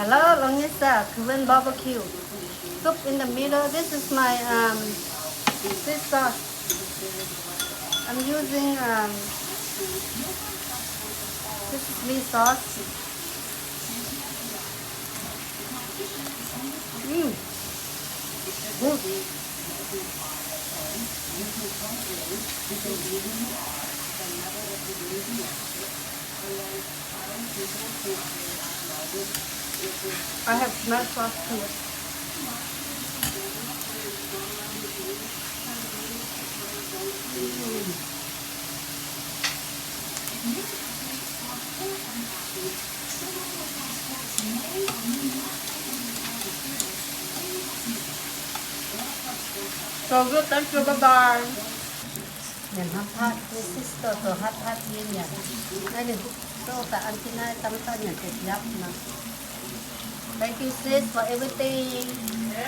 Hello, Longisa, Korean barbecue. Soup in the middle. This is my fish sauce. I'm using this is meat sauce. Mmm. Good. I have smashed sauce too. So good, thank you, bye bye. Yan hot hot, this sister to hot hot yan. Đây là so ta ăn cái này tắm ta nhận thịt giáp mà. Thank you sis for everything.